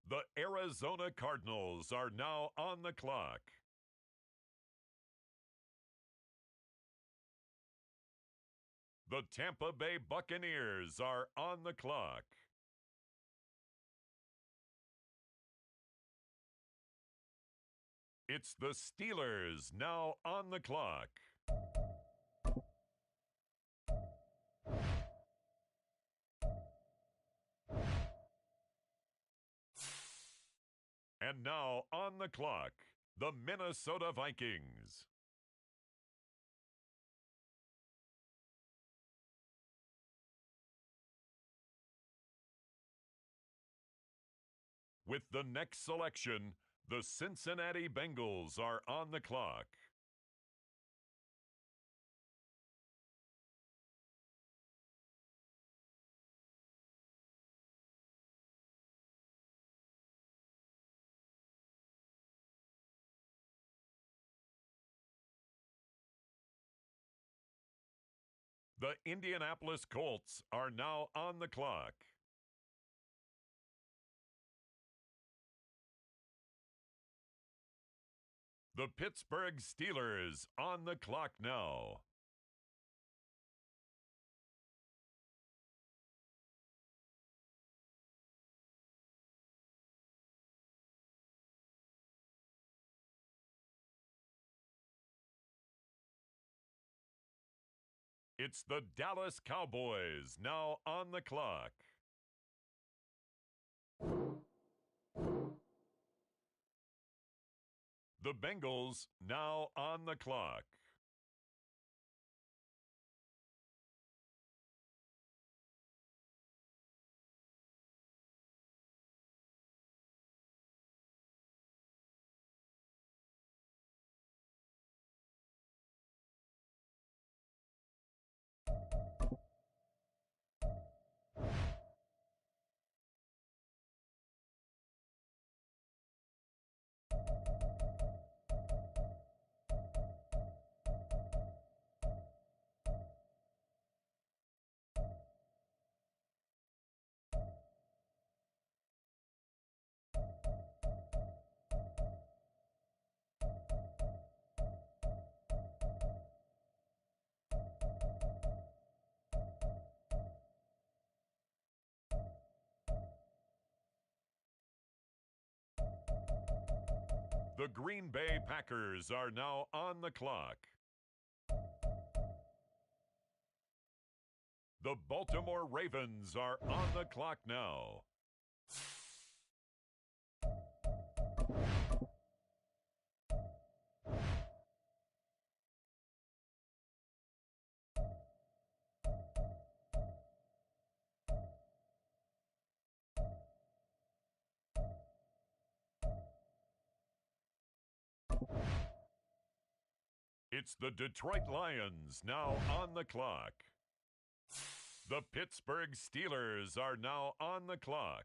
The Arizona Cardinals are now on the clock. The Tampa Bay Buccaneers are on the clock. It's the Steelers now on the clock. And now on the clock, the Minnesota Vikings. With the next selection, the Cincinnati Bengals are on the clock. The Indianapolis Colts are now on the clock. The Pittsburgh Steelers on the clock now. It's the Dallas Cowboys now on the clock. The Bengals now on the clock. The Green Bay Packers are now on the clock. The Baltimore Ravens are on the clock now. It's the Detroit Lions now on the clock. The Pittsburgh Steelers are now on the clock.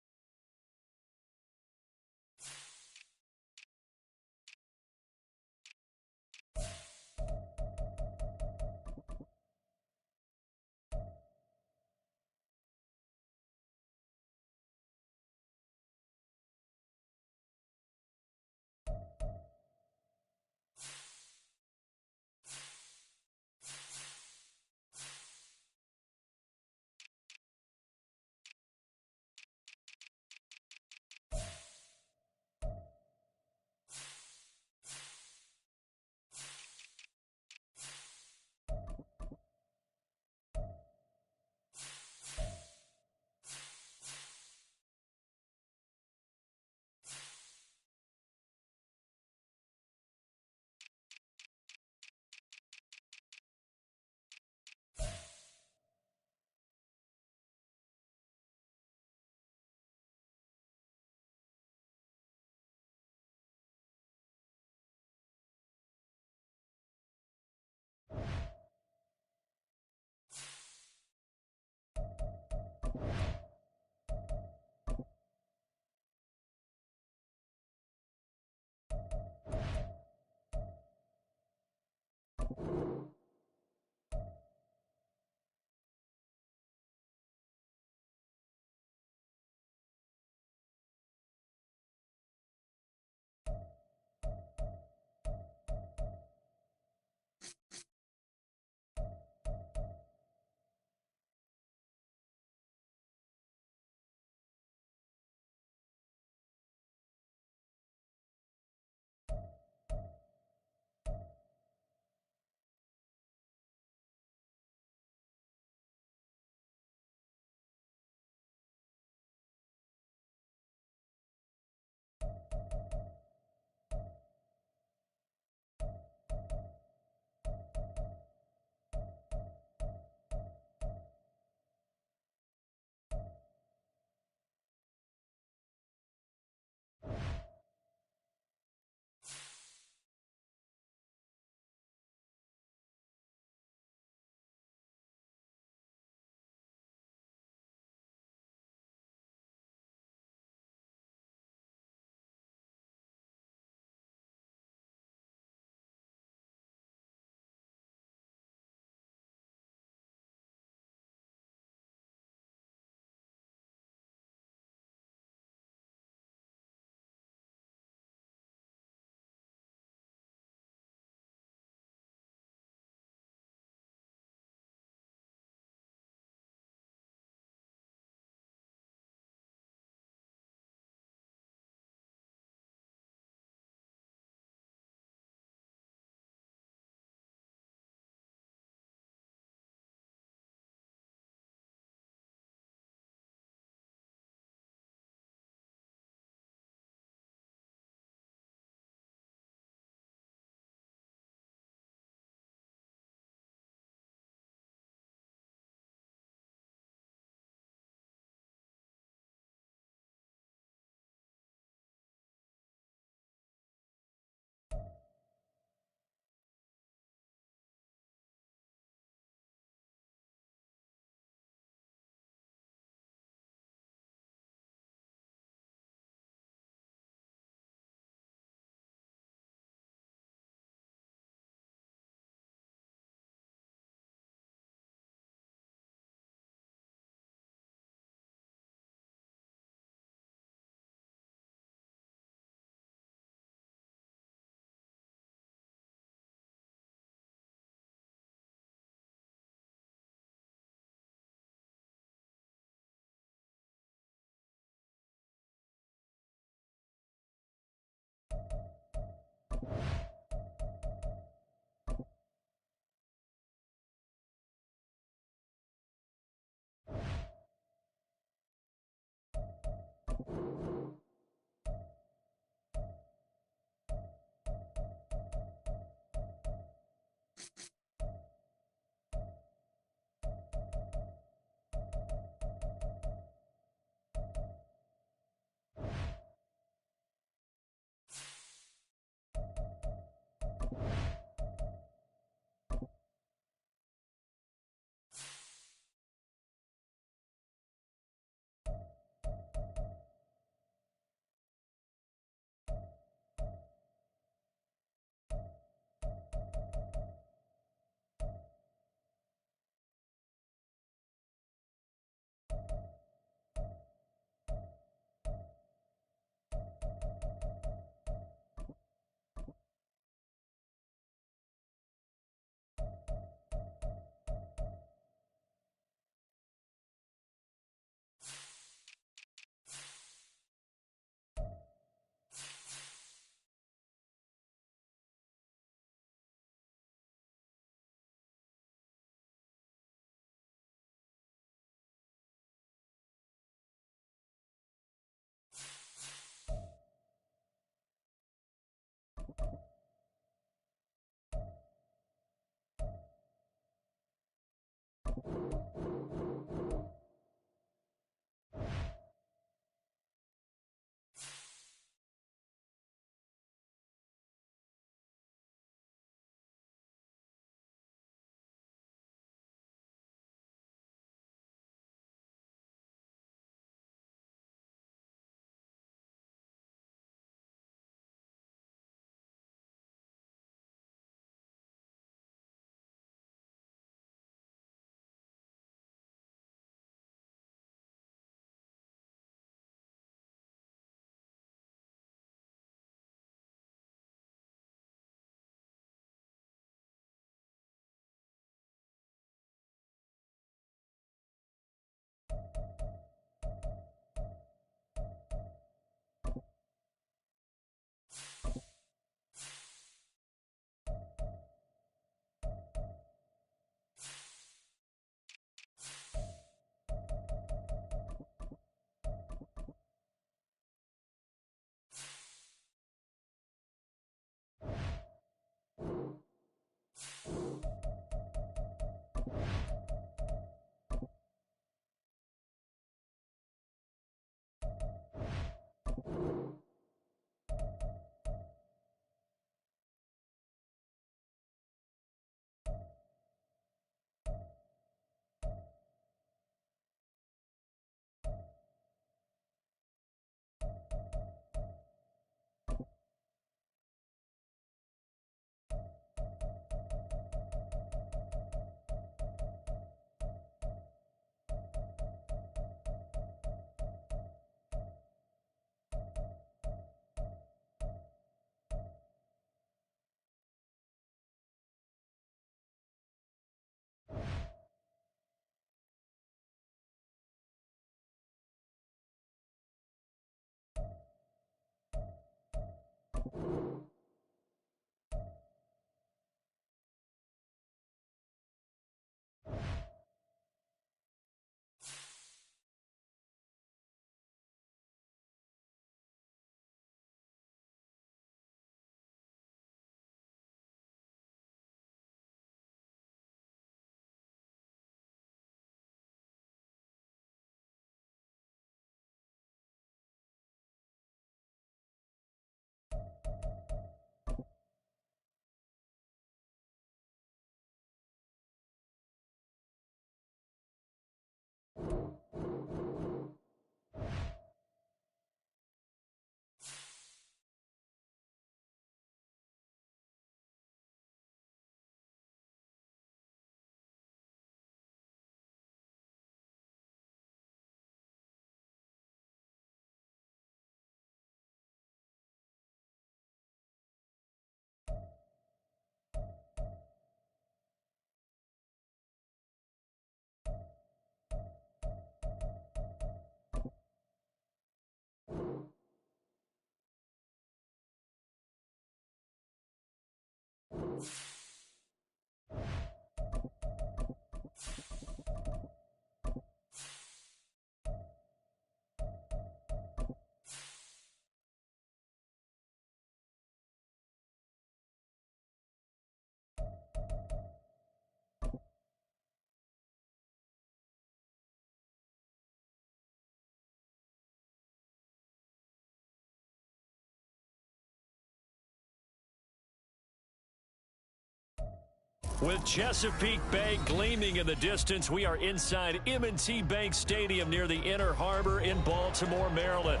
With Chesapeake Bay gleaming in the distance, we are inside M&T Bank Stadium near the Inner Harbor in Baltimore, Maryland.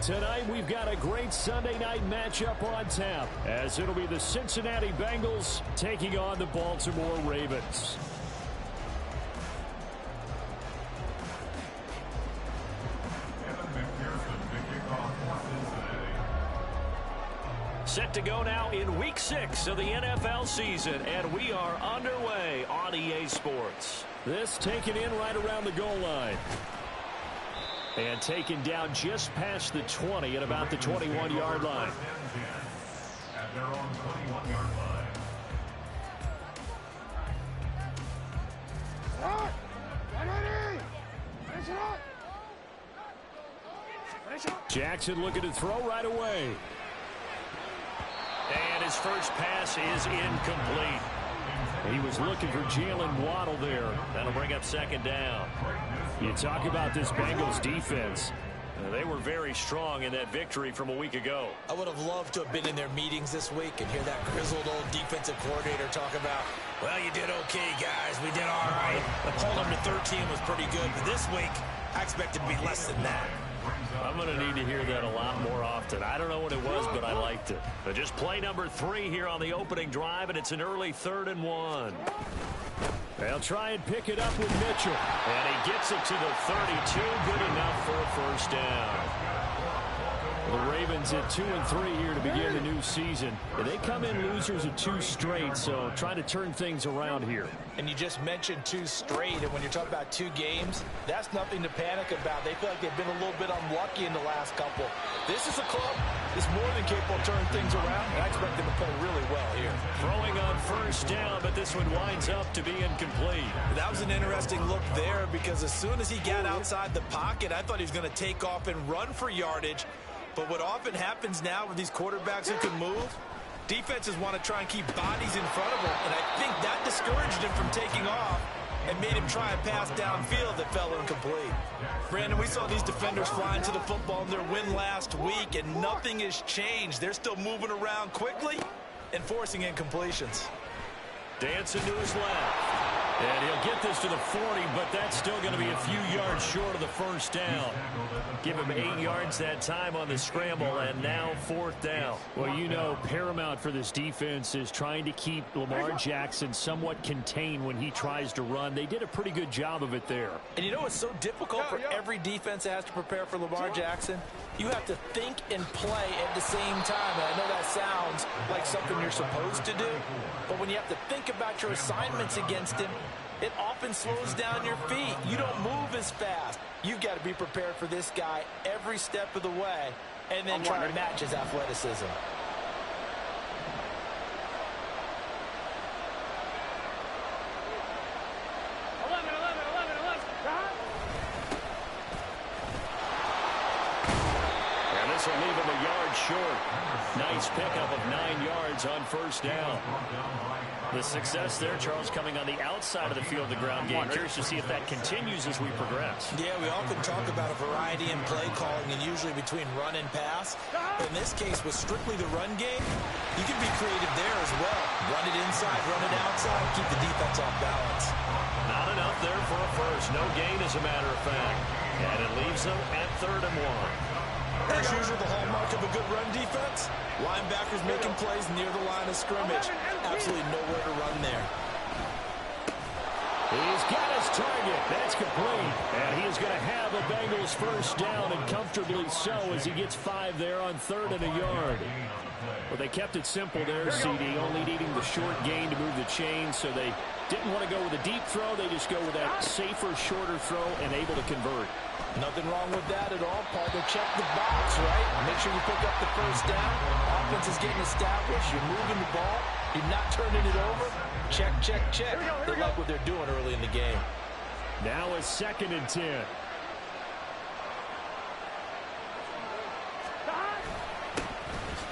Tonight, we've got a great Sunday night matchup on tap, as it'll be the Cincinnati Bengals taking on the Baltimore Ravens. Set to go now in Week 6 of the NFL season, and we are underway on EA Sports. This taken in right around the goal line. And taken down just past the 20 at about the 21-yard line. At their own 21-yard line. Jackson looking to throw right away. And his first pass is incomplete. He was looking for Jalen Waddle there. That'll bring up second down. You talk about this Bengals defense. They were very strong in that victory from a week ago. I would have loved to have been in their meetings this week and hear that grizzled old defensive coordinator talk about, well, you did okay, guys. We did all right. The hold them to 13 was pretty good. But this week, I expected to be less than that. I'm going to need to hear that a lot more often. I don't know what it was, but I liked it. But just play number 3 here on the opening drive, and it's an early 3rd and 1. They'll try and pick it up with Mitchell. And he gets it to the 32. Good enough for a first down. The Ravens at 2-3 here to begin the new season. They come in losers of 2 straight, so trying to turn things around here. And you just mentioned 2 straight, and when you're talking about 2 games, that's nothing to panic about. They feel like they've been a little bit unlucky in the last couple. This is a club that's more than capable of turning things around, and I expect them to play really well here. Throwing on first down, but this one winds up to be incomplete. That was an interesting look there because as soon as he got outside the pocket, I thought he was going to take off and run for yardage. But what often happens now with these quarterbacks who can move, defenses want to try and keep bodies in front of them, and I think that discouraged him from taking off. and made him try a pass downfield that fell incomplete. Brandon, we saw these defenders flying to the football in their win last week, and nothing has changed. They're still moving around quickly and forcing incompletions. Dancing to his left. And he'll get this to the 40, but that's still going to be a few yards short of the first down. Give him 8 yards that time on the scramble, and now 4th down. Well, you know, paramount for this defense is trying to keep Lamar Jackson somewhat contained when he tries to run. They did a pretty good job of it there. And you know it's so difficult for every defense that has to prepare for Lamar Jackson? You have to think and play at the same time. And I know that sounds like something you're supposed to do, but when you have to think about your assignments against him, it often slows down your feet. You don't move as fast. You've got to be prepared for this guy every step of the way and then try to match his athleticism. And this will leave him a yard short. Nice pickup of 9 yards on first down. The success there, Charles, coming on the outside of the field, the ground game. Curious to see if that continues as we progress. Yeah, we often talk about a variety in play calling and usually between run and pass. In this case, with strictly the run game, you can be creative there as well. Run it inside, run it outside, keep the defense off balance. Not enough there for a first. No gain, as a matter of fact. And it leaves them at 3rd and 1. As usual, the hallmark of a good run defense, linebackers making plays near the line of scrimmage. Absolutely nowhere to run there. He's got his target. That's complete. And he is going to have a Bengals first down, and comfortably so, as he gets 5 there on 3rd and a yard. Well, they kept it simple there, CD, only needing the short gain to move the chain, so they didn't want to go with a deep throw. They just go with that safer, shorter throw and able to convert. Nothing wrong with that at all, partner. Check the box, right? Make sure you pick up the first down. Offense is getting established. You're moving the ball. You're not turning it over. Check, check, check. They like what they're doing early in the game. Now a 2nd and 10.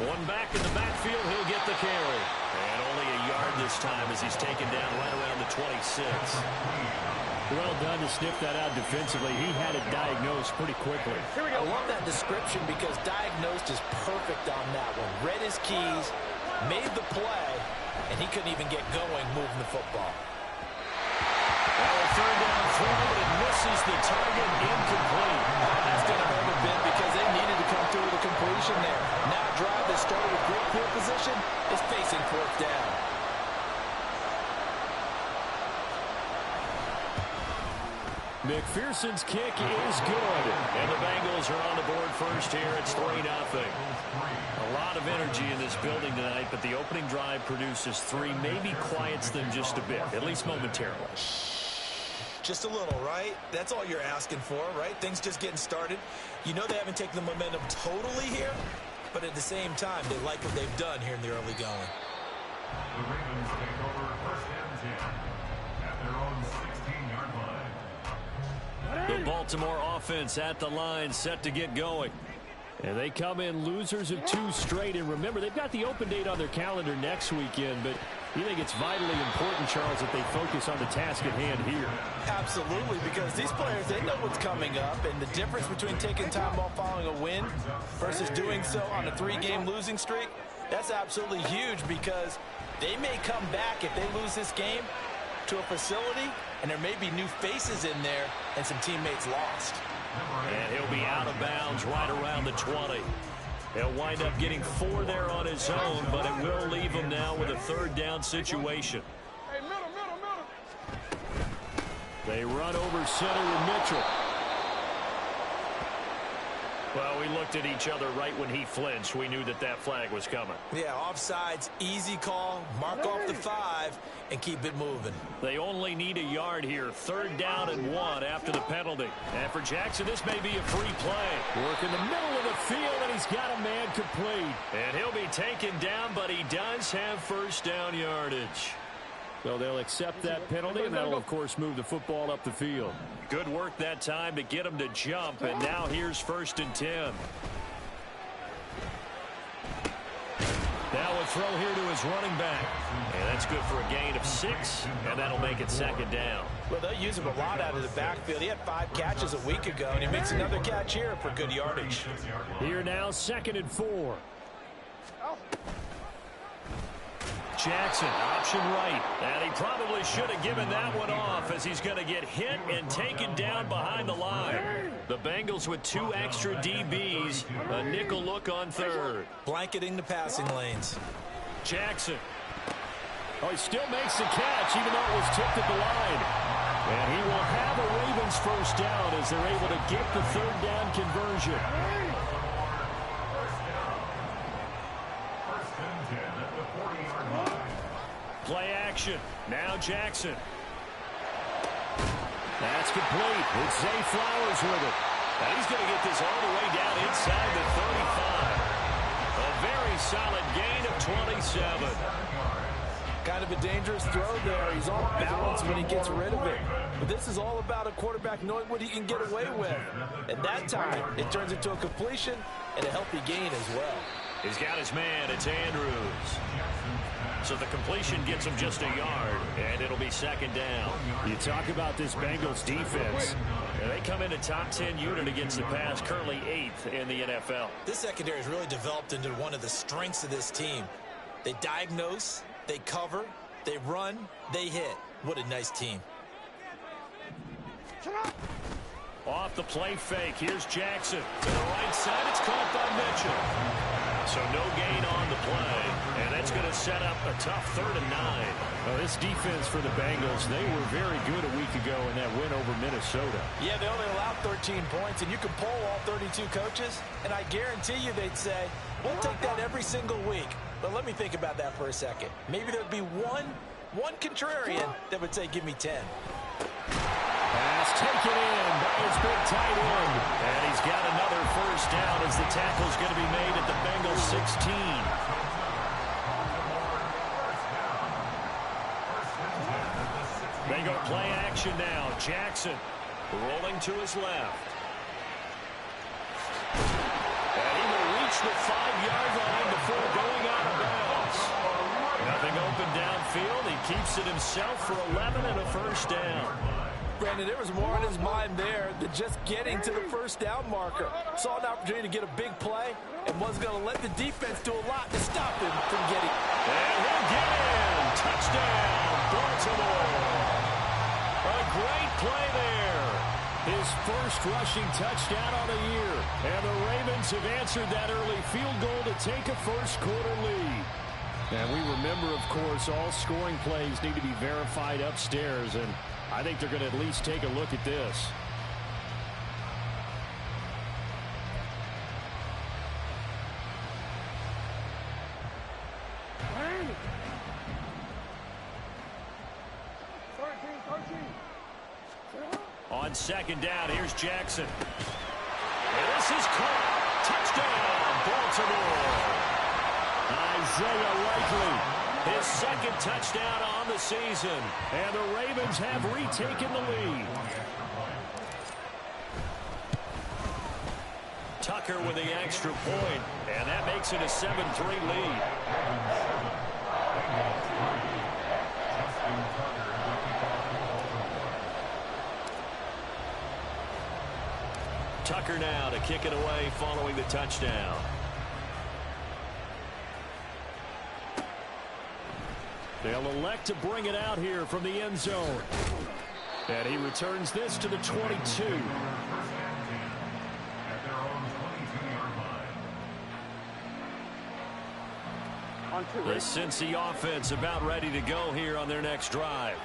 One back in the backfield, he'll get the carry. And only a yard this time as he's taken down right around the 26. Well done to sniff that out defensively. He had it diagnosed pretty quickly. I love that description because diagnosed is perfect on that one. Read his keys, made the play, and he couldn't even get going moving the football. Well, 3rd down throw, but it misses the target, incomplete. That's going to hurt a bit because they needed to come through with a completion there. Now a drive that started with great field position is facing 4th down. McPherson's kick is good. And the Bengals are on the board first here. It's 3-0. A lot of energy in this building tonight, but the opening drive produces 3, maybe quiets them just a bit, at least momentarily. Just a little, right? That's all you're asking for, right? Things just getting started. You know they haven't taken the momentum totally here, but at the same time, they like what they've done here in the early going. The Ravens take over 1st and 10 at their own 16-yard line. The Baltimore offense at the line, set to get going. And they come in losers of 2 straight. And remember, they've got the open date on their calendar next weekend, but you think it's vitally important, Charles, that they focus on the task at hand here. Absolutely, because these players, they know what's coming up, and the difference between taking time off following a win versus doing so on a 3-game losing streak, that's absolutely huge because they may come back if they lose this game to a facility, and there may be new faces in there and some teammates lost. And he'll be out of bounds right around the 20. He'll wind up getting 4 there on his own, but it will leave him now with a 3rd down situation. They run over center with Mitchell. Well, we looked at each other right when he flinched. We knew that that flag was coming. Yeah, offsides, easy call, mark off the 5, and keep it moving. They only need a yard here. 3rd down and 1 after the penalty. And for Jackson, this may be a free play. Work in the middle of the field, and he's got a man complete. And he'll be taken down, but he does have first down yardage. So they'll accept that penalty, and that'll, of course, move the football up the field. Good work that time to get him to jump, and now here's 1st and 10. Now a throw here to his running back. And that's good for a gain of 6, and that'll make it second down. Well, they'll use him a lot out of the backfield. He had 5 catches a week ago, and he makes another catch here for good yardage. Here now, 2nd and 4. Jackson, option right. And he probably should have given that one off as he's going to get hit and taken down behind the line. The Bengals with 2 extra DBs. A nickel look on third. Blanketing the passing lanes. Jackson. Oh, he still makes the catch, even though it was tipped at the line. And he will have a Ravens first down as they're able to get the 3rd down conversion. Play action. Now Jackson. That's complete. It's Zay Flowers with it. And he's going to get this all the way down inside the 35. A very solid gain of 27. Kind of a dangerous throw there. He's off balance when he gets rid of it. But this is all about a quarterback knowing what he can get away with. And that time, it turns into a completion and a healthy gain as well. He's got his man. It's Andrews. So the completion gets him just a yard, and it'll be second down. You talk about this Bengals defense. And they come in a top 10 unit against the pass, currently 8th in the NFL. This secondary has really developed into one of the strengths of this team. They diagnose, they cover, they run, they hit. What a nice team. Off the play fake. Here's Jackson. To the right side, it's caught by Mitchell. So no gain on the play, and that's going to set up a tough 3rd and 9. Well, this defense for the Bengals, they were very good a week ago in that win over Minnesota. Yeah, they only allowed 13 points, and you can poll all 32 coaches, and I guarantee you they'd say, we'll take that every single week. But let me think about that for a second. Maybe there'd be one contrarian that would say, give me 10. Pass taken in by his big tight end. And he's got another first down as the tackle's going to be made at the Bengals 16. They go play action now. Jackson rolling to his left. And he will reach the 5-yard line before going out of bounds. Nothing open downfield. He keeps it himself for 11 and a first down. Brandon, there was more in his mind there than just getting to the first down marker. Saw an opportunity to get a big play and was going to let the defense do a lot to stop him from getting. And he'll get in. Touchdown, Baltimore. A great play there. His first rushing touchdown on the year. And the Ravens have answered that early field goal to take a first-quarter lead. And we remember, of course, all scoring plays need to be verified upstairs, and I think they're going to at least take a look at this. On second down, here's Jackson. And this is caught. Touchdown, Baltimore. Isaiah Likely. His second touchdown on the season. And the Ravens have retaken the lead. Tucker with the extra point, and that makes it a 7-3 lead. Tucker now to kick it away following the touchdown. They'll elect to bring it out here from the end zone. And he returns this to the 22. The Cincy offense about ready to go here on their next drive.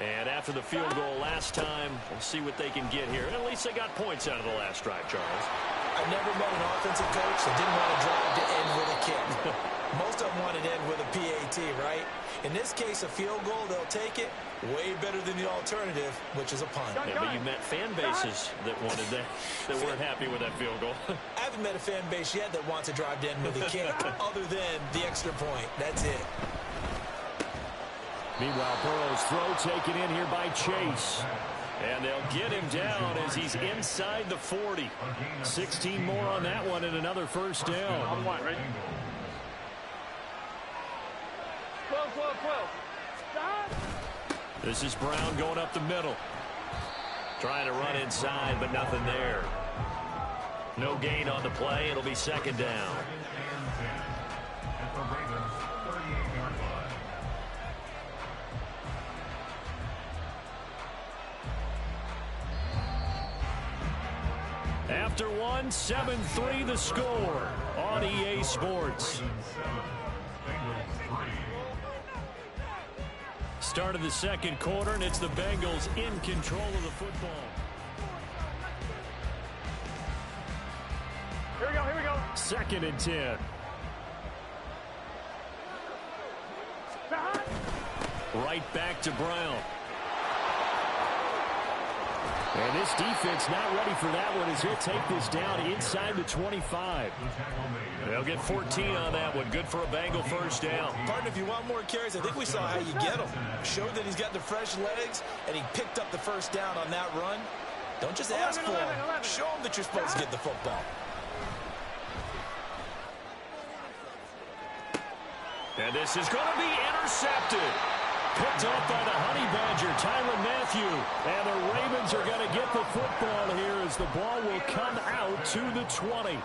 And after the field goal last time, we'll see what they can get here. At least they got points out of the last drive, Charles. I've never met an offensive coach that didn't want to drive to end with a kick. Most of them want to end with a PAT, right? In this case, a field goal, they'll take it. Way better than the alternative, which is a punt. Yeah, but you met fan bases that wanted that weren't happy with that field goal. I haven't met a fan base yet that wants to drive to end with a kick, other than the extra point. That's it. Meanwhile, Burrow's throw taken in here by Chase. And they'll get him down as he's inside the 40. 16 more on that one and another first down. This is Brown going up the middle. Trying to run inside, but nothing there. No gain on the play. It'll be second down. After one, 7-3 the score on EA Sports. Start of the second quarter, and it's the Bengals in control of the football. Here we go. 2nd and 10. Right back to Brown. And this defense not ready for that one as he'll take this down inside the 25. They'll get 14 on that one. Good for a Bengal first down. Partner, if you want more carries, I think we saw how you get them. Showed that he's got the fresh legs, and he picked up the first down on that run. Don't just ask for him. Show him that you're supposed to get the football. And this is going to be intercepted. Picked off by the Honey Badger, Tyrann Mathieu. And the Ravens are going to get the football here as the ball will come out to the 20.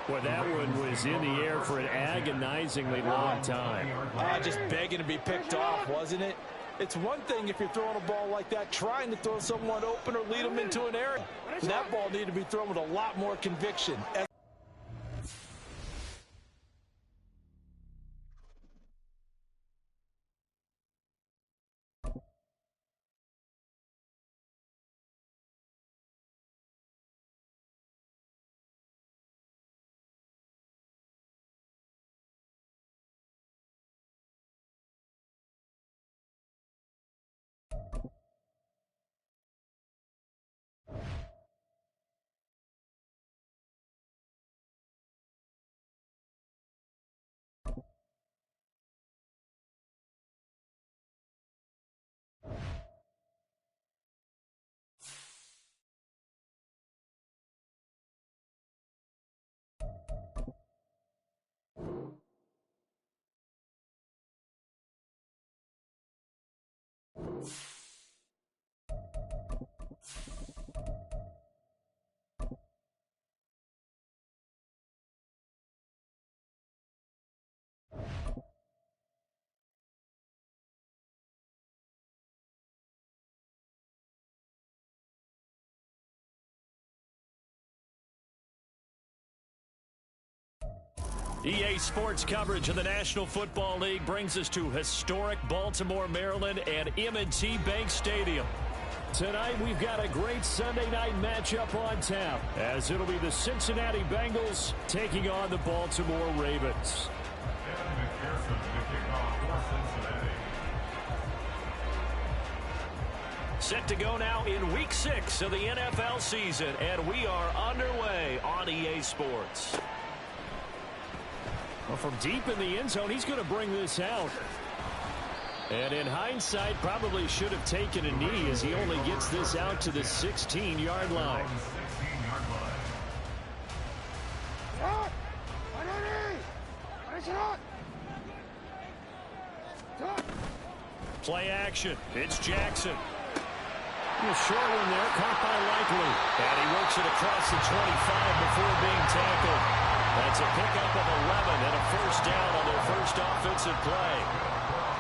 Well, that one was in the air for an agonizingly long time. Just begging to be picked off, wasn't it? It's one thing if you're throwing a ball like that, trying to throw someone open or lead them into an area. That ball needed to be thrown with a lot more conviction. EA Sports coverage of the National Football League brings us to historic Baltimore, Maryland, and M&T Bank Stadium. Tonight, we've got a great Sunday night matchup on tap, as it'll be the Cincinnati Bengals taking on the Baltimore Ravens. Set to go now in Week 6 of the NFL season, and we are underway on EA Sports. Well, from deep in the end zone, he's going to bring this out. And in hindsight, probably should have taken a knee as he only gets this out to the 16-yard line. Play action. It's Jackson. A short one there, caught by Likely. And he works it across the 25 before being tackled. That's a pickup of 11 and a first down on their first offensive play.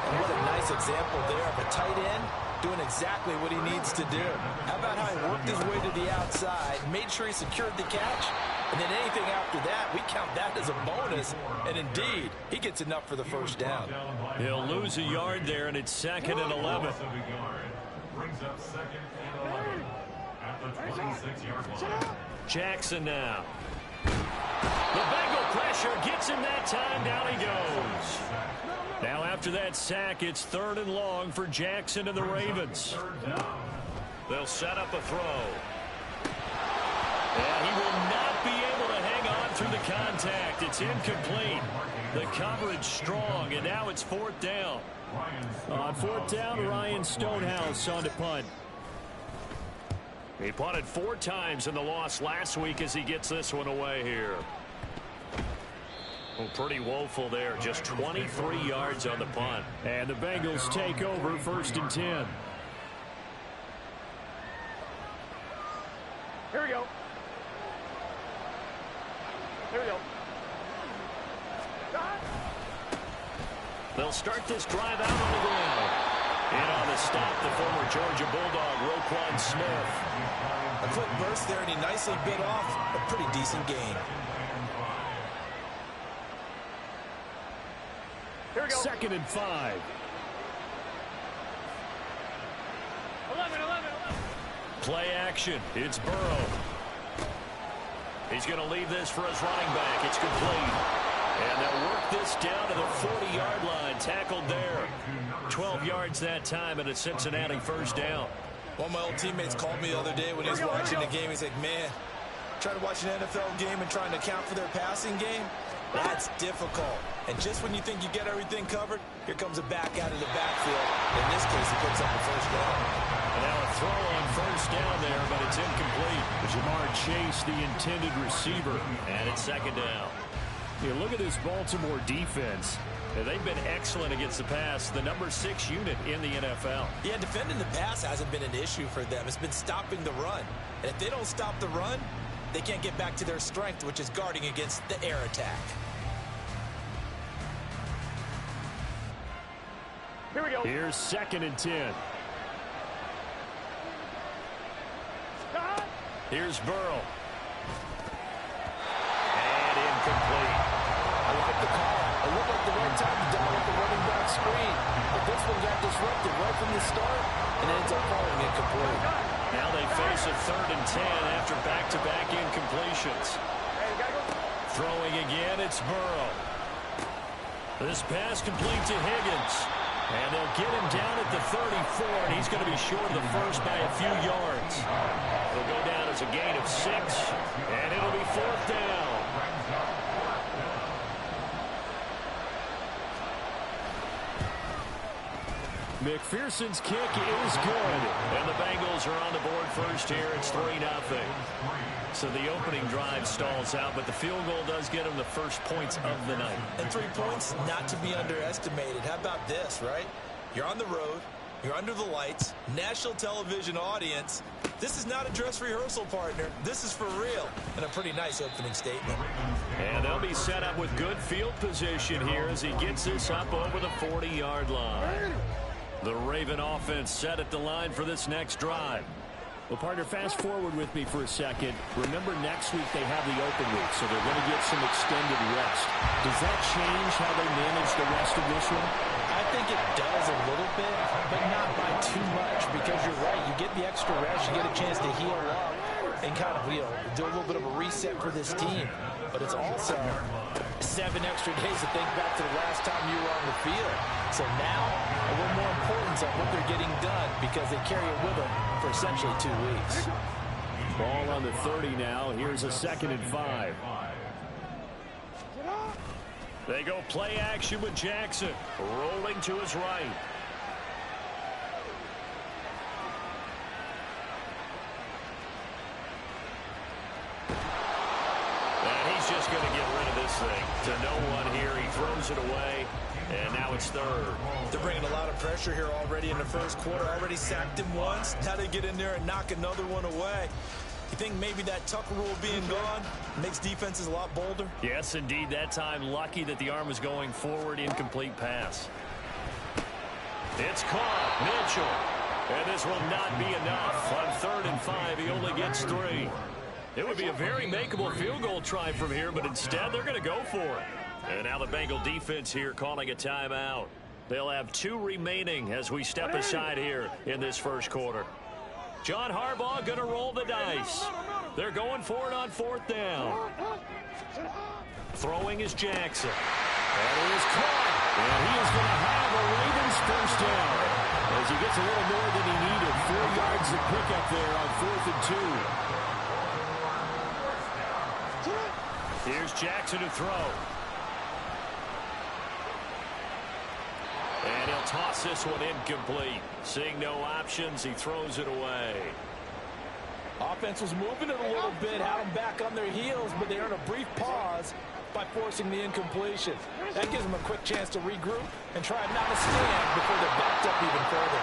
And what a nice example there of a tight end doing exactly what he needs to do. How about how he worked his way to the outside, made sure he secured the catch, and then anything after that, we count that as a bonus. And indeed, he gets enough for the first down. He'll lose a yard there, and it's 2nd and 11. Brings up 2nd and 11 at the 26-yard line. Jackson now. The Bengal pressure gets him that time. Down he goes. Now after that sack, it's 3rd and long for Jackson and the Ravens. They'll set up a throw. And he will not be able to hang on through the contact. It's incomplete. The coverage strong, and now it's 4th down. On 4th down, Ryan Stonehouse on to punt. He punted 4 times in the loss last week as he gets this one away here. Well, pretty woeful there. Just 23 yards on the punt. And the Bengals take over 1st and 10. Here we go. Here we go. They'll start this drive out on the ground. And on the stop, the former Georgia Bulldog, Roquan Smith. A quick burst there, and he nicely bit off a pretty decent gain. Here we go. 2nd and 5. 11. Play action. It's Burrow. He's going to leave this for his running back. It's complete. And they'll work this down to the 40-yard line. Tackled there. 12 yards that time, and a Cincinnati 1st down. One of my old teammates called me the other day when he was watching the game. He's like, man, trying to watch an NFL game and trying to account for their passing game, that's difficult. And just when you think you get everything covered, here comes a back out of the backfield. In this case, he picks up the 1st down. And now a throw on 1st down there, but it's incomplete. Jamar Chase, the intended receiver. And it's 2nd down. Yeah, look at this Baltimore defense. They've been excellent against the pass, the number 6 unit in the NFL. Yeah, defending the pass hasn't been an issue for them. It's been stopping the run. And if they don't stop the run, they can't get back to their strength, which is guarding against the air attack. Here we go. Here's 2nd and 10. Here's Burrow. And incomplete. I like the call. It looked like the right time to dial up the running back screen. But this one got disrupted right from the start and ends up falling incomplete. Now they face a 3rd and 10 after back-to-back incompletions. Throwing again, it's Burrow. This pass complete to Higgins. And they'll get him down at the 34, and he's going to be short of the 1st by a few yards. It'll go down as a gain of 6, and it'll be 4th down. McPherson's kick is good. And the Bengals are on the board first here. It's 3-0. So the opening drive stalls out, but the field goal does get them the first points of the night. And 3 points, not to be underestimated. How about this, right? You're on the road. You're under the lights. National television audience. This is not a dress rehearsal, partner. This is for real. And a pretty nice opening statement. And they'll be set up with good field position here as he gets this up over the 40-yard line. The Raven offense set at the line for this next drive. Well, partner, fast forward with me for a second. Remember, next week they have the open week, so they're going to get some extended rest. Does that change how they manage the rest of this one? I think it does a little bit, but not by too much, because you're right. You get the extra rest, you get a chance to heal up and kind of, do a little bit of a reset for this team. But it's also 7 extra days to think back to the last time you were on the field. So now, a little more importance on what they're getting done because they carry it with them for essentially 2 weeks. Ball on the 30 now. Here's a 2nd and 5. They go play action with Jackson, rolling to his right. And he's just going to get rid of this thing to no one here. He throws it away, and now it's 3rd. They're bringing a lot of pressure here already in the first quarter. Already sacked him once. Now they get in there and knock another one away. You think maybe that Tucker rule being gone makes defenses a lot bolder? Yes, indeed. That time, lucky that the arm was going forward. Incomplete pass. It's caught. Mitchell. And this will not be enough. On 3rd and 5, he only gets 3. It would be a very makeable field goal try from here, but instead they're going to go for it. And now the Bengal defense here calling a timeout. They'll have 2 remaining as we step aside here in this first quarter. John Harbaugh going to roll the dice. They're going for it on 4th down. Throwing is Jackson. And it is caught. And he is going to have a Ravens 1st down as he gets a little more than he needed. 4 yards to pick up there on 4th and 2. Here's Jackson to throw. And he'll toss this one incomplete. Seeing no options, he throws it away. Offense was moving it a little bit, had them back on their heels, but they earn a brief pause by by forcing the incompletion. That gives them a quick chance to regroup and try not to stand before they're backed up even further.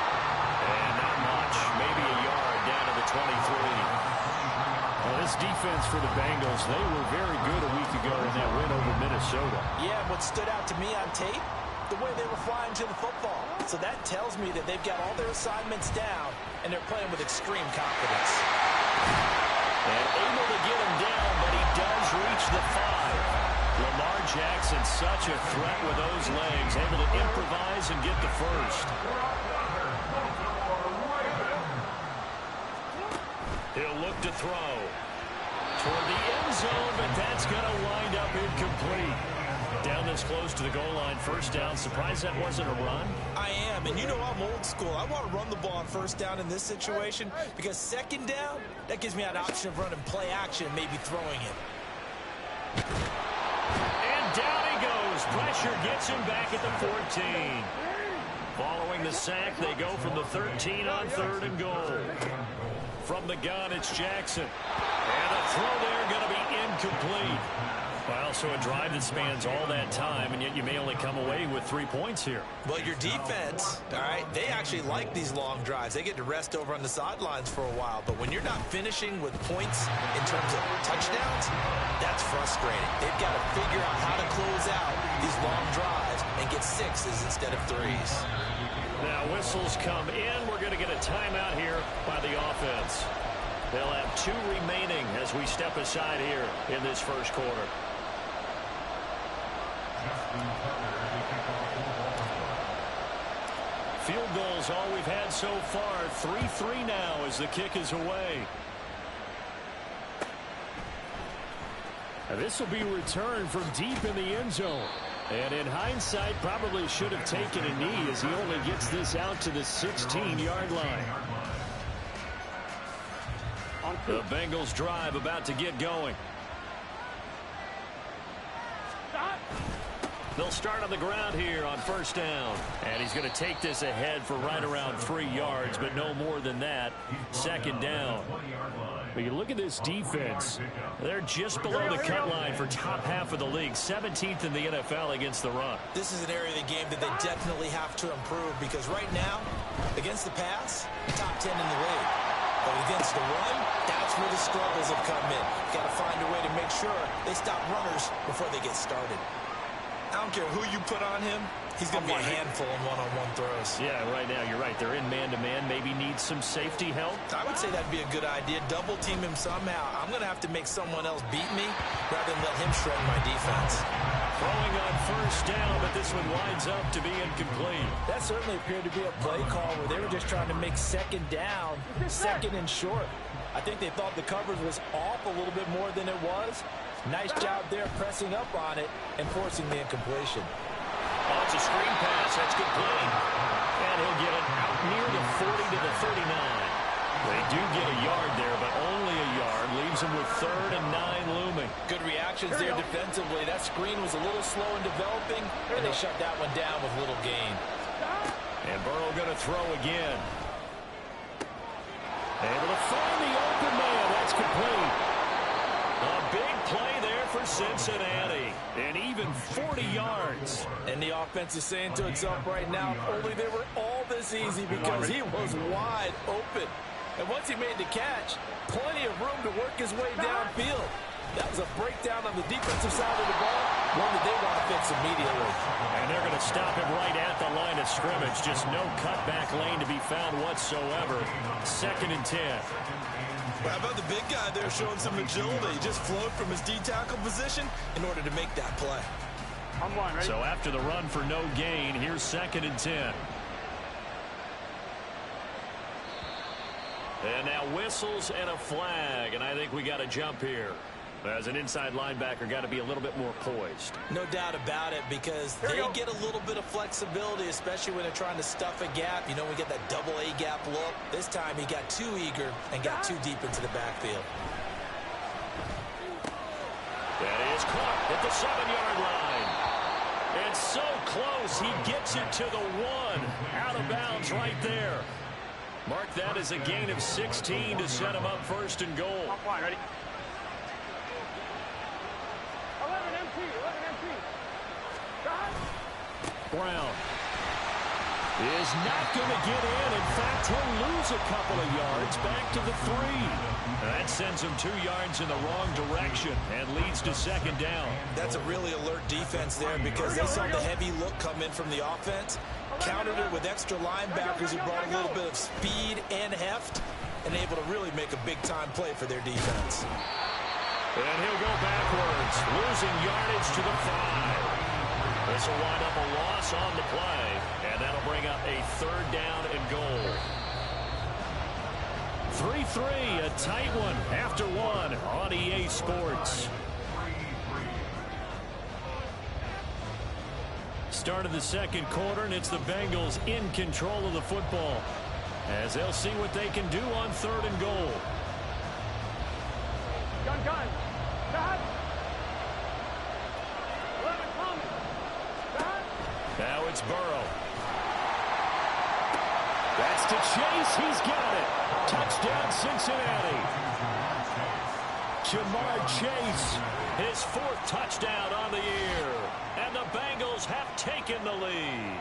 And not much. Maybe a yard down to the 23. Well, this defense for the Bengals, they were very good a week ago in that win over Minnesota. Yeah, what stood out to me on tape, the way they were flying to the football. So that tells me that they've got all their assignments down, and they're playing with extreme confidence. And able to get him down, but he does reach the 5. Lamar Jackson, such a threat with those legs, able to improvise and get the first. He'll look to throw toward the end zone, but that's going to wind up incomplete. Down this close to the goal line, first down. Surprised that wasn't a run? I am, and you know I'm old school. I want to run the ball on first down in this situation because second down, that gives me an option of running play action and maybe throwing it. And down he goes. Pressure gets him back at the 14. Following the sack, they go from the 13 on 3rd and goal. From the gun, it's Jackson. And the throw there going to be incomplete. Well, so a drive that spans all that time, and yet you may only come away with 3 points here. Well, your defense, all right, they actually like these long drives. They get to rest over on the sidelines for a while. But when you're not finishing with points in terms of touchdowns, that's frustrating. They've got to figure out how to close out these long drives and get 6s instead of 3s. Now whistles come in. We're going to get a timeout here by the offense. They'll have 2 remaining as we step aside here in this first quarter. Field goals all we've had so far. 3-3 now as the kick is away. Now this will be returned from deep in the end zone. And in hindsight, probably should have taken a knee as he only gets this out to the 16-yard line. The Bengals drive about to get going. They'll start on the ground here on first down. And he's going to take this ahead for right around 3 yards, but no more than that. Second down. But you look at this defense. They're just below the cut line for top half of the league. 17th in the NFL against the run. This is an area of the game that they definitely have to improve because right now, against the pass, top 10 in the league. But against the run, that's where the struggles have come in. Got to find a way to make sure they stop runners before they get started. I don't care who you put on him. He's going to be a handful in one-on-one throws. Yeah, right now, you're right. They're in man-to-man. Maybe needs some safety help. I would say that'd be a good idea. Double team him somehow. I'm going to have to make someone else beat me rather than let him shred my defense. Throwing on first down, but this one winds up to be incomplete. That certainly appeared to be a play call where they were just trying to make second down, second and short. I think they thought the coverage was off a little bit more than it was. Nice job there pressing up on it and forcing the incompletion. Oh, it's a screen pass. That's complete. And he'll get it out near the 40 to the 39. They do get a yard there, but only a yard. Leaves them with 3rd and 9 looming. Good reactions there defensively. That screen was a little slow in developing, and they shut that one down with little gain. And Burrow going to throw again. Able to find the open man. That's complete. A big play there for Cincinnati. And even 40 yards. And the offense is saying to itself right now, only they were all this easy because he was wide open. And once he made the catch, plenty of room to work his way downfield. That was a breakdown on the defensive side of the ball, one that they want to fix immediately. And they're going to stop him right at the line of scrimmage. Just no cutback lane to be found whatsoever. 2nd and 10. How about the big guy there showing some agility? He just flowed from his D-tackle position in order to make that play. I'm one, ready? So after the run for no gain, here's 2nd and 10. And now whistles and a flag, and I think we got a jump here. As an inside linebacker, got to be a little bit more poised. No doubt about it, because they get a little bit of flexibility, especially when they're trying to stuff a gap. You know, we get that double A gap look. This time he got too eager and got too deep into the backfield. That is caught at the 7-yard line. And so close, he gets it to the 1. Out of bounds right there. Mark that as a gain of 16 to set him up 1st and goal. I'm fine, ready? 11 MT, 11 Brown is not going to get in. In fact, he'll lose a couple of yards back to the 3. That sends him 2 yards in the wrong direction and leads to second down. That's a really alert defense there because they saw the heavy look come in from the offense, countered it with extra linebackers who brought a little bit of speed and heft, and able to really make a big-time play for their defense. And he'll go backwards, losing yardage to the 5. This will wind up a loss on the play, and that'll bring up a 3rd down and goal. 3-3, a tight one after 1 on EA Sports. Start of the second quarter, and it's the Bengals in control of the football as they'll see what they can do on 3rd and goal. Gun. Back. 11, come. Back. Now it's Burrow. That's to Chase. He's got it. Touchdown, Cincinnati. Jamar Chase, his 4th touchdown on the year. And the Bengals have taken the lead.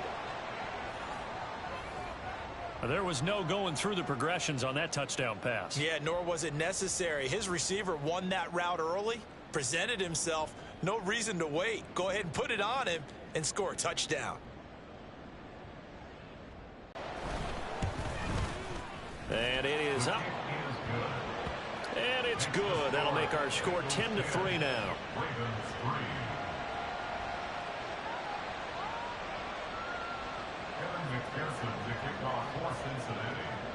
There was no going through the progressions on that touchdown pass. Yeah, nor was it necessary. His receiver won that route early, presented himself. No reason to wait. Go ahead and put it on him and score a touchdown. And it is up. And it's good. That'll make our score 10-3 now.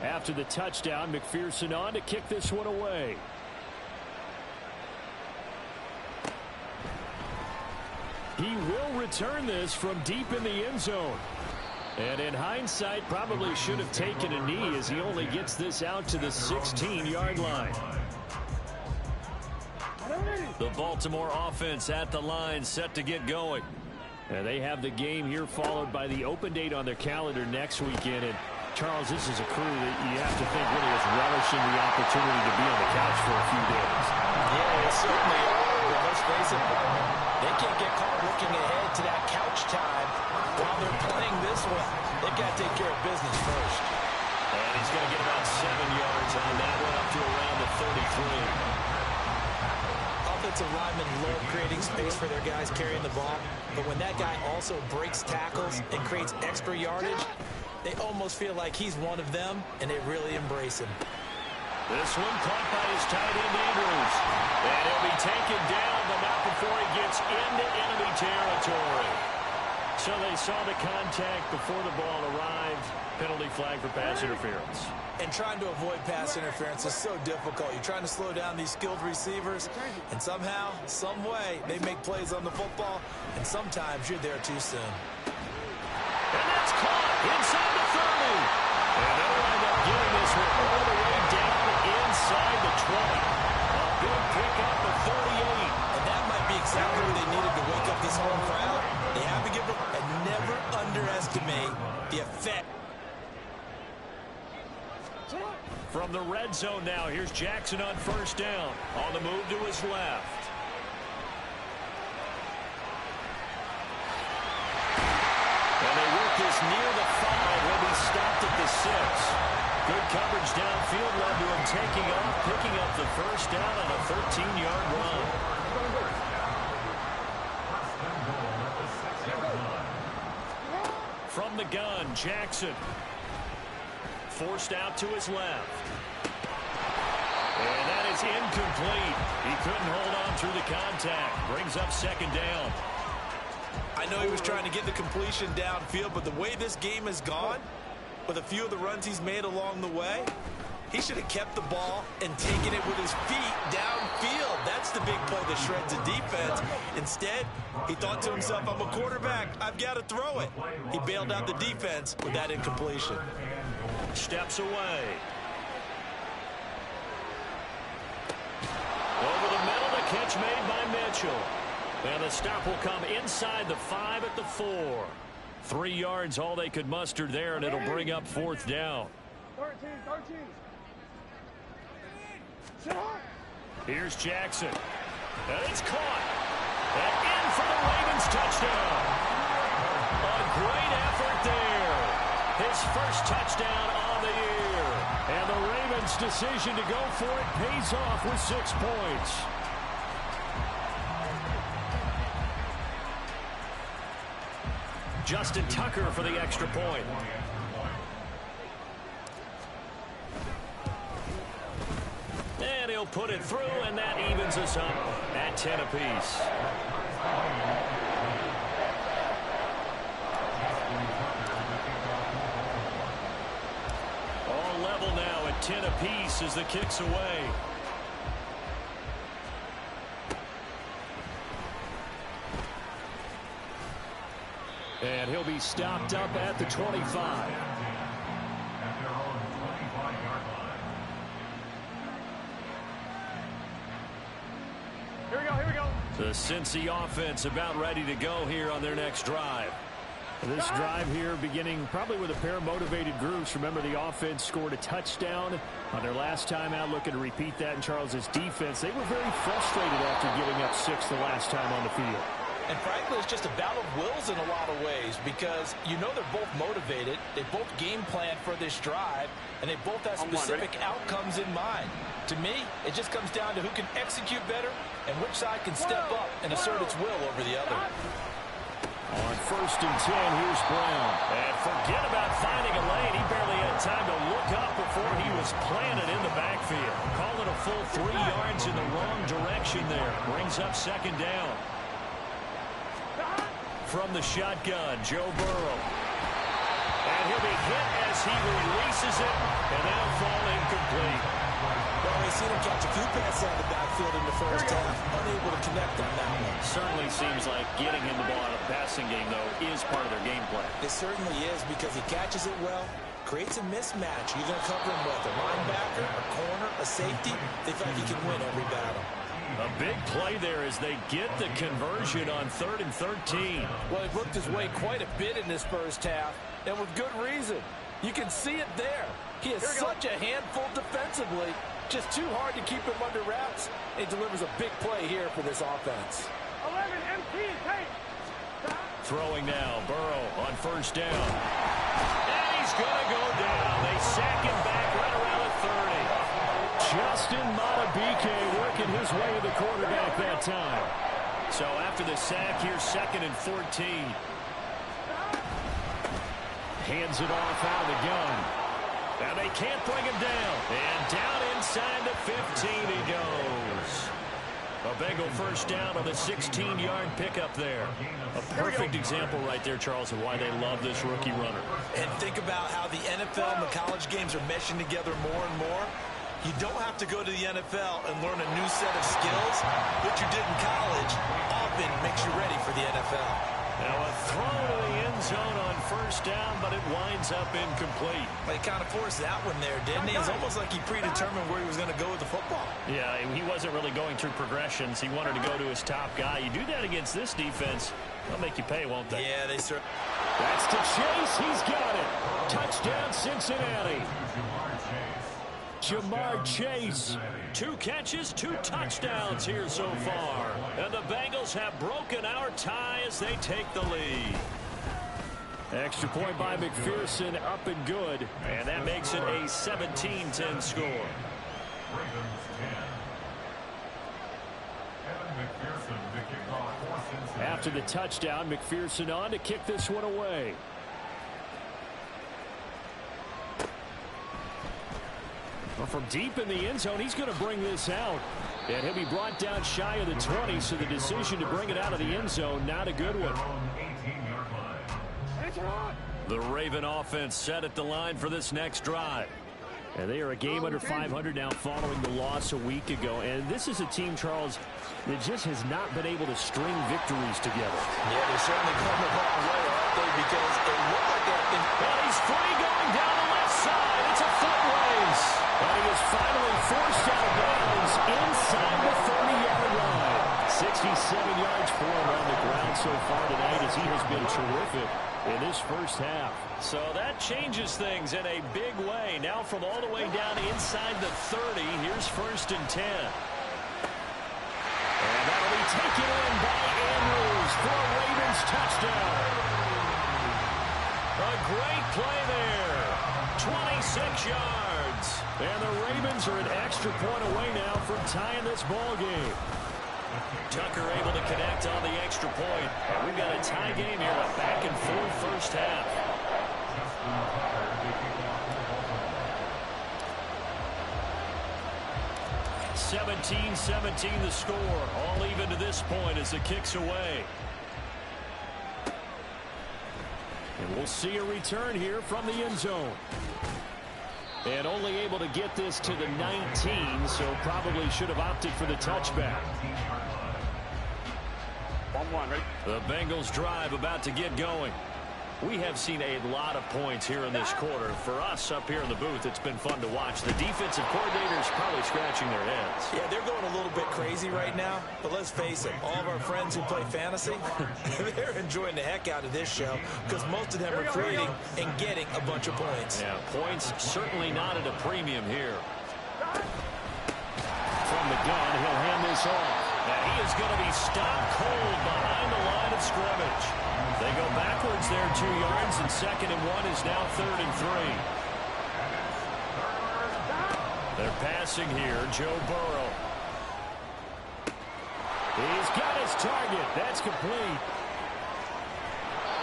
After the touchdown, McPherson on to kick this one away. He will return this from deep in the end zone. And in hindsight, probably should have taken a knee as he only gets this out to the 16-yard line. The Baltimore offense at the line, set to get going. And they have the game here followed by the open date on their calendar next weekend. And Charles, this is a crew that you have to think really is relishing the opportunity to be on the couch for a few days. Yeah, they certainly are. But let's face it, they can't get caught looking ahead to that couch time while they're playing this one. They've got to take care of business first. And he's going to get about 7 yards on that one up to around the 33. Offensive linemen love creating space for their guys carrying the ball, but when that guy also breaks tackles and creates extra yardage, they almost feel like he's one of them, and they really embrace him. This one caught by his tight end, Andrews. And he'll be taken down, but not before he gets into enemy territory. So they saw the contact before the ball arrived. Penalty flag for pass interference. And trying to avoid pass interference is so difficult. You're trying to slow down these skilled receivers, and somehow, some way, they make plays on the football, and sometimes you're there too soon. And that's caught inside the 30. And they'll wind up getting this one all the way down inside the 20. A big pickup of 38. And that might be exactly what they needed to wake up this home crowd. They have to give them, and never underestimate the effect. From the red zone now, here's Jackson on first down. On the move to his left. And they work this near the 5. He'll be stopped at the 6. Good coverage downfield led to him taking off, picking up the first down on a 13-yard run. From the gun, Jackson. Forced out to his left. And that is incomplete. He couldn't hold on through the contact. Brings up second down. I know he was trying to get the completion downfield, but the way this game has gone, with a few of the runs he's made along the way, he should have kept the ball and taken it with his feet downfield. That's the big play that shreds a defense. Instead, he thought to himself, I'm a quarterback. I've got to throw it. He bailed out the defense with that incompletion. Steps away. Over the middle, the catch made by Mitchell. And the stop will come inside the 5 at the 4. 3 yards, all they could muster there, and it'll bring up fourth down. 13. Here's Jackson. And it's caught. And in for the Ravens touchdown. A first touchdown on the year. And the Ravens' decision to go for it pays off with 6 points. Justin Tucker for the extra point. And he'll put it through, and that evens us up at 10 apiece. All level now at 10 apiece as the kick's away. And he'll be stopped up at the 25. Here we go, here we go. The Cincy offense about ready to go here on their next drive. This drive here beginning probably with a pair of motivated groups. Remember, the offense scored a touchdown on their last time out, looking to repeat that in Charles's defense. They were very frustrated after giving up 6 the last time on the field. And frankly, it's just a battle of wills in a lot of ways because you know they're both motivated. They both game plan for this drive, and they both have specific outcomes in mind. To me, it just comes down to who can execute better and which side can step up and assert its will over the other. On 1st and 10, here's Brown. And forget about finding a lane. He barely had time to look up before he was planted in the backfield. Call it a full 3 yards in the wrong direction there. Brings up 2nd down. From the shotgun, Joe Burrow. And he'll be hit as he releases it, and that'll fall incomplete. Well, we've seen him catch a few passes out of the backfield in the first half, unable to connect on that one. Certainly seems like getting him the ball out of the passing game, though, is part of their game plan. It certainly is because he catches it well, creates a mismatch. You're going to cover him with a linebacker, a corner, a safety. They feel like he can win every battle. A big play there as they get the conversion on 3rd and 13. Well, he worked his way quite a bit in this first half, and with good reason. You can see it there. He is such a handful defensively, just too hard to keep him under wraps. He delivers a big play here for this offense. 11 MT, take. Throwing now, Burrow on 1st down. And he's going to go down. They sack him back right around the 30. Justin Matabike working his way to the quarterback that time. So after the sack, here's 2nd and 14. Hands it off out of the gun. Now they can't bring him down. And down inside the 15 he goes. A Bengal 1st down on the 16-yard pickup there. A perfect example right there, Charles, of why they love this rookie runner. And think about how the NFL and the college games are meshing together more and more. You don't have to go to the NFL and learn a new set of skills. What you did in college often makes you ready for the NFL. Now a throw to the end zone on 1st down, but it winds up incomplete. But he kind of forced that one there, didn't he? It's almost like he predetermined where he was going to go with the football. Yeah, he wasn't really going through progressions. He wanted to go to his top guy. You do that against this defense, they'll make you pay, won't they? Yeah, they certainly. That's to Chase. He's got it. Touchdown, Cincinnati. Jamar Chase. 2 catches, 2 touchdowns here so far. And the Bengals have broken our tie as they take the lead. Extra point by McPherson, up and good. And that makes it a 17-10 score. After the touchdown, McPherson on to kick this one away. Well, from deep in the end zone, he's going to bring this out. And he'll be brought down shy of the 20, so the decision to bring it out of the end zone, not a good one. The Raven offense set at the line for this next drive. And they are a game under 500 now following the loss a week ago. And this is a team, Charles, that just has not been able to string victories together. Yeah, they're certainly coming a long way, aren't they? Because it looked like that thing. Well, he's free going down the left side. It's a foot race. And he is finally forced out of bounds inside the 30-yard line. 67 yards for him on the ground so far tonight as he has been terrific in this first half. So that changes things in a big way. Now from all the way down inside the 30, here's 1st and 10. And that'll be taken in by Andrews for a Ravens touchdown. A great play there. 26 yards. And the Ravens are an extra point away now from tying this ball game. Tucker able to connect on the extra point. And we've got a tie game here, a back-and-forth first half. (17-17) the score. All even to this point as the kick's away. And we'll see a return here from the end zone. And only able to get this to the 19, so probably should have opted for the touchback. 1-1, ready? The Bengals drive about to get going. We have seen a lot of points here in this quarter. For us up here in the booth, it's been fun to watch. The defensive coordinators probably scratching their heads. Yeah, they're going a little bit crazy right now, but let's face it, all of our friends who play fantasy, they're enjoying the heck out of this show because most of them are creating and getting a bunch of points. Yeah, points certainly not at a premium here. From the gun, he'll hand this off. Now he is going to be stopped cold behind the line of scrimmage. They go backwards there 2 yards, and 2nd and 1 is now 3rd and 3. They're passing here, Joe Burrow. He's got his target. That's complete.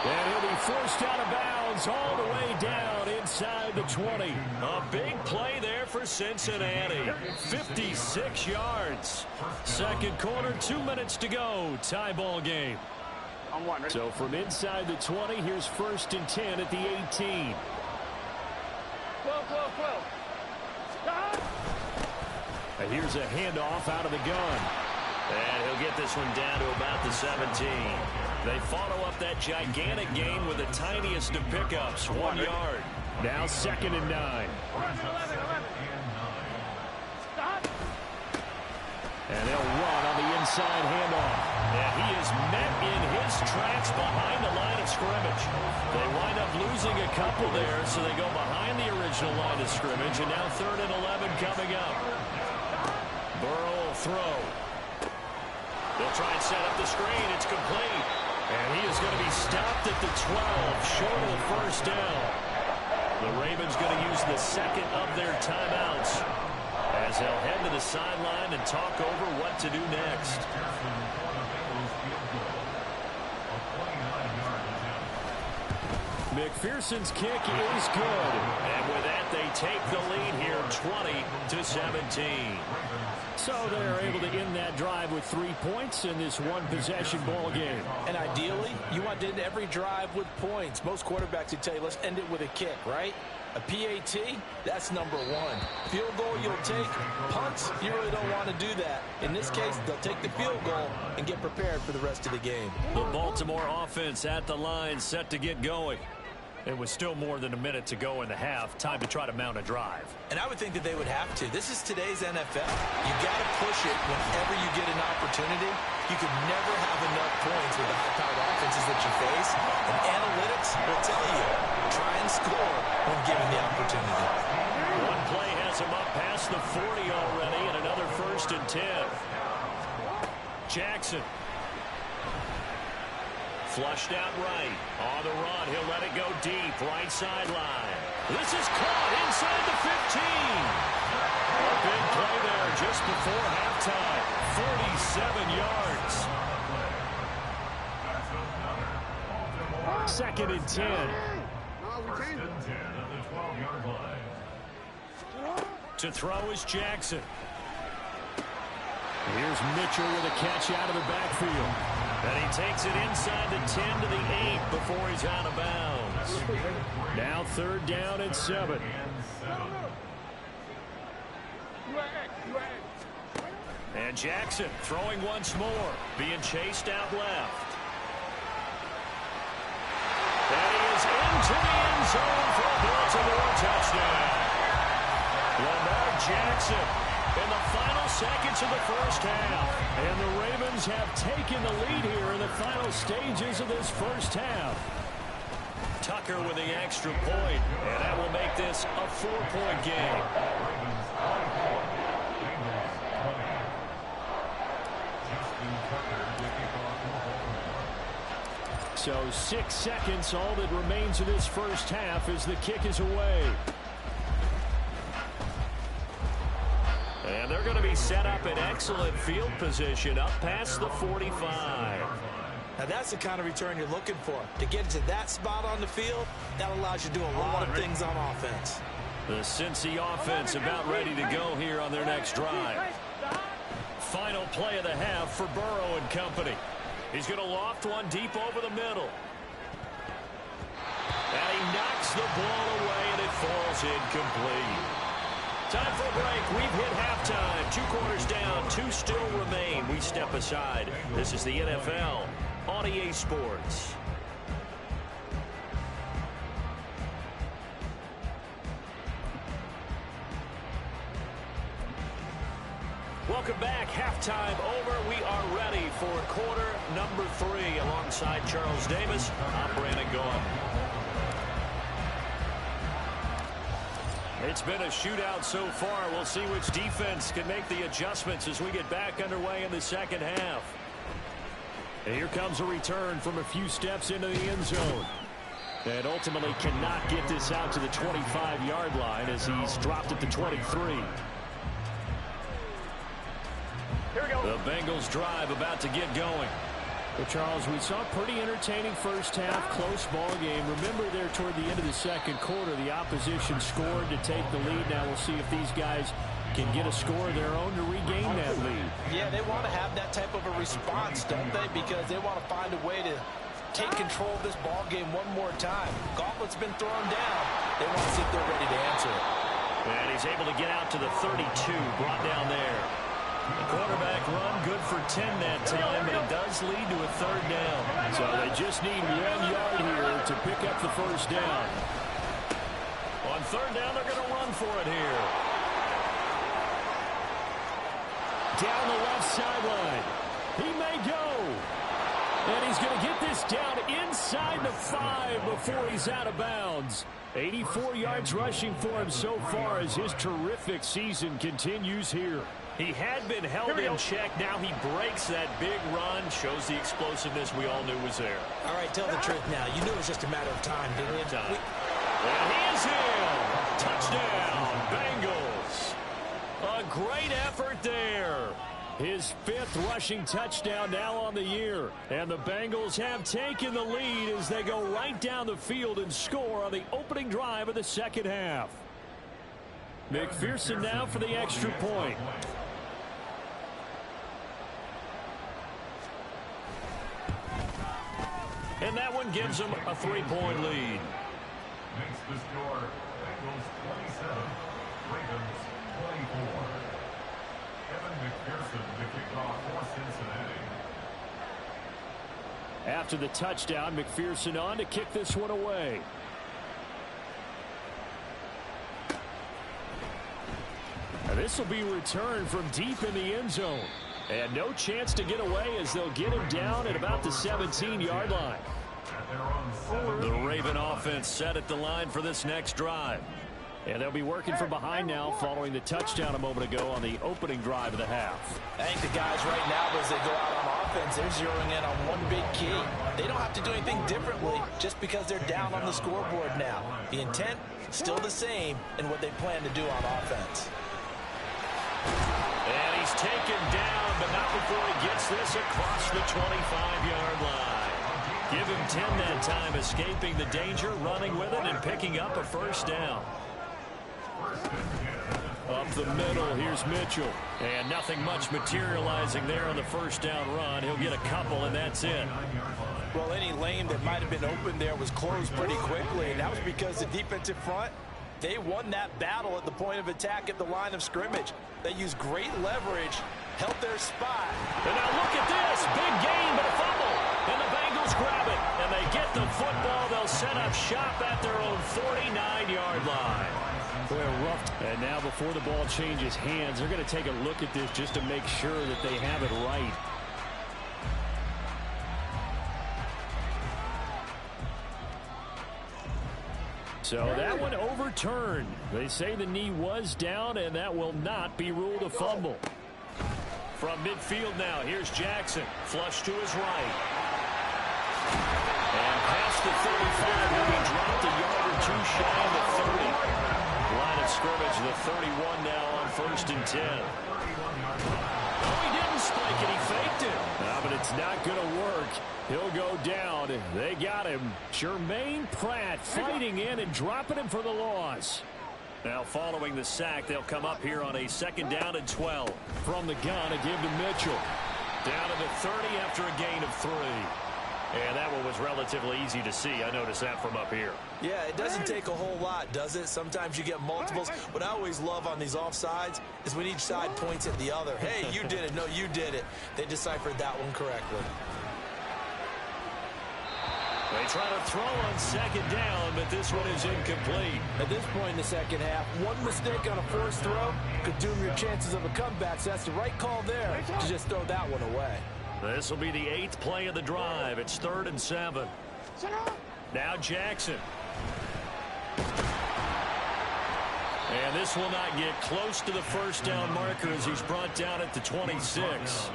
And he'll be forced out of bounds all the way down inside the 20. A big play there for Cincinnati. 56 yards. Second quarter, 2 minutes to go. Tie ball game. On 1, ready? So from inside the 20, here's 1st and 10 at the 18. 12. And here's a handoff out of the gun. And he'll get this one down to about the 17. They follow up that gigantic gain with the tiniest of pickups, 1 yard. Now 2nd and 9. 11. Stop. And they'll run on the inside handoff. And he is met in his tracks behind the line of scrimmage. They wind up losing a couple there, so they go behind the original line of scrimmage, and now 3rd and 11 coming up. Burrow will throw. They'll try and set up the screen. It's complete. And he is going to be stopped at the 12, short of the first down. The Ravens going to use the 2nd of their timeouts as they'll head to the sideline and talk over what to do next. McPherson's kick is good. And with that, they take the lead here, 20-17. So they're able to end that drive with 3 points in this one-possession ball game. And ideally, you want to end every drive with points. Most quarterbacks would tell you, let's end it with a kick, right? A PAT, that's number 1. Field goal you'll take. Punts, you really don't want to do that. In this case, they'll take the field goal and get prepared for the rest of the game. The Baltimore offense at the line, set to get going. It was still more than a minute to go in the half. Time to try to mount a drive. And I would think that they would have to. This is today's NFL. You got to push it whenever you get an opportunity. You could never have enough points with the high-powered offenses that you face. And analytics will tell you, try and score when given the opportunity. One play has him up past the 40 already, and another 1st and 10. Jackson. Flushed out right. On the run, he'll let it go deep. Right sideline. This is caught inside the 15. A big play there just before halftime. 47 yards. 2nd and 10. To throw is Jackson. Here's Mitchell with a catch out of the backfield. And he takes it inside the 10 to the 8 before he's out of bounds. Now 3rd down and 7. And Jackson throwing once more, being chased out left. And he is into the end zone for a Baltimore touchdown. Lamar Jackson in the final seconds of the first half. And the Ravens have taken the lead here in the final stages of this first half. Tucker with the extra point, and that will make this a 4-point game. So 6 seconds, all that remains of this first half as the kick is away. And they're going to be set up in excellent field position up past the 45. Now, that's the kind of return you're looking for. To get to that spot on the field, that allows you to do a lot of things on offense. The Cincy offense about ready to go here on their next drive. Final play of the half for Burrow and company. He's going to loft one deep over the middle. And he knocks the ball away, and it falls incomplete. Time for a break. We've hit halftime. 2 quarters down, 2 still remain. We step aside. This is the NFL on EA Sports. Welcome back. Halftime over. We are ready for quarter number 3. Alongside Charles Davis, I'm Brandon Gaughan. It's been a shootout so far. We'll see which defense can make the adjustments as we get back underway in the second half. And here comes a return from a few steps into the end zone. And ultimately cannot get this out to the 25-yard line as he's dropped at the 23. Here we go. The Bengals drive about to get going. Well, Charles, we saw a pretty entertaining first half, close ball game. Remember there toward the end of the second quarter, the opposition scored to take the lead. Now we'll see if these guys can get a score of their own to regain that lead. Yeah, they want to have that type of a response, don't they? Because they want to find a way to take control of this ball game one more time. Gauntlet's been thrown down. They want to see if they're ready to answer it. And he's able to get out to the 32, brought down there. The quarterback run good for 10 that time, but it does lead to a third down. So they just need 1 yard here to pick up the first down. On third down, they're going to run for it here. Down the left sideline. He may go. And he's going to get this down inside the 5 before he's out of bounds. 84 yards rushing for him so far as his terrific season continues here. He had been held in check. Now he breaks that big run. Shows the explosiveness we all knew was there. All right, tell the truth now. You knew it was just a matter of time, didn't you? And he is in. Touchdown, Bengals. A great effort there. His 5th rushing touchdown now on the year. And the Bengals have taken the lead as they go right down the field and score on the opening drive of the second half. McPherson now for the extra point. And that one gives them a 3-point lead. Makes the score Bengals 27, Ravens 24. Kevin McPherson to kick off for Cincinnati. After the touchdown, McPherson on to kick this one away. Now this will be returned from deep in the end zone. And no chance to get away as they'll get him down at about the 17-yard line. The Raven offense set at the line for this next drive. And they'll be working from behind now following the touchdown a moment ago on the opening drive of the half. I think the guys right now, as they go out on offense, they're zeroing in on one big key. They don't have to do anything differently just because they're down on the scoreboard now. The intent, still the same in what they plan to do on offense. And he's taken down, but not before he gets this across the 25-yard line. Give him 10 that time, escaping the danger, running with it, and picking up a first down. Up the middle, here's Mitchell. And nothing much materializing there on the first down run. He'll get a couple, and that's it. Well, any lane that might have been open there was closed pretty quickly, and that was because the defensive front, they won that battle at the point of attack at the line of scrimmage. They used great leverage, held their spot. And now look at this. Big gain, but a fumble. And the Bengals grab it. And they get the football. They'll set up shop at their own 49-yard line. Well, rough. And now before the ball changes hands, they're going to take a look at this just to make sure that they have it right. So that one overturned. They say the knee was down, and that will not be ruled a fumble. From midfield now, here's Jackson. Flush to his right. And past the 35, he'll be dropped a yard or two shy of the 30. Line of scrimmage, the 31 now on 1st and 10. Oh, he didn't spike it. He faked it. But it's not going to work. He'll go down. They got him. Jermaine Pratt fighting in and dropping him for the loss. Now following the sack, they'll come up here on a 2nd down and 12. From the gun, a give to Mitchell. Down to the 30 after a gain of 3. And that one was relatively easy to see. I noticed that from up here. Yeah, it doesn't take a whole lot, does it? Sometimes you get multiples. What I always love on these offsides is when each side points at the other. Hey, you did it. No, you did it. They deciphered that one correctly. They try to throw on 2nd down, but this one is incomplete. At this point in the second half, one mistake on a forced throw could doom your chances of a comeback, so that's the right call there to just throw that one away. This will be the 8th play of the drive. It's 3rd and 7. Now Jackson. And this will not get close to the 1st down marker as he's brought down at the 26.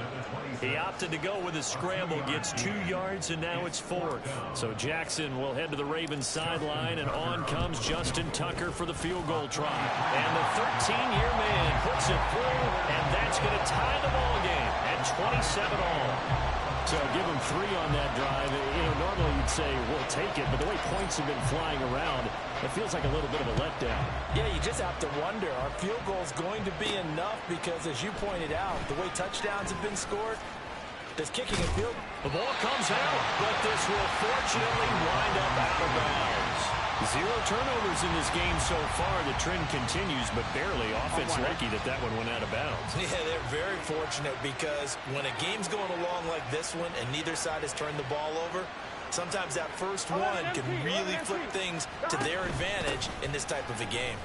He opted to go with a scramble, gets 2 yards, and now it's 4th. So Jackson will head to the Ravens sideline, and on comes Justin Tucker for the field goal try. And the 13-year man puts it through, and that's going to tie the ball game at 27 all. So give him 3 on that drive. Normally you'd say, we'll take it, but the way points have been flying around, it feels like a little bit of a letdown. Yeah, you just have to wonder, are field goals going to be enough? Because as you pointed out, the way touchdowns have been scored, does kicking a field? The ball comes out, but this will fortunately wind up out of bounds. 0 turnovers in this game so far. The trend continues, but barely. Offense lucky that one went out of bounds. Yeah, they're very fortunate because when a game's going along like this one and neither side has turned the ball over, sometimes that first one can really flip things to their advantage in this type of a game.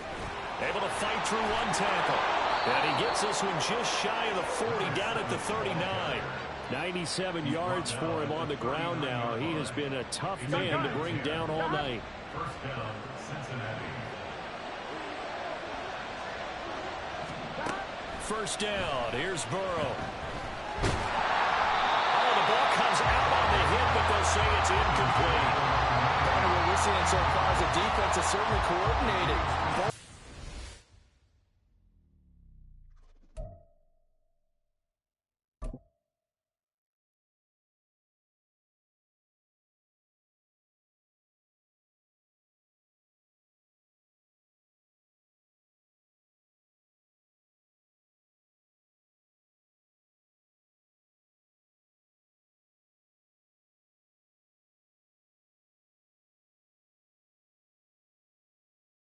Able to fight through 1 tackle. And he gets this one just shy of the 40, down at the 39. 97 yards for him on the ground now. He has been a tough man to bring down all night. First down, Cincinnati. First down. Here's Burrow. Oh, the ball comes out on the hit, but they'll say it's incomplete. What we're seeing so far is the defense is certainly coordinated.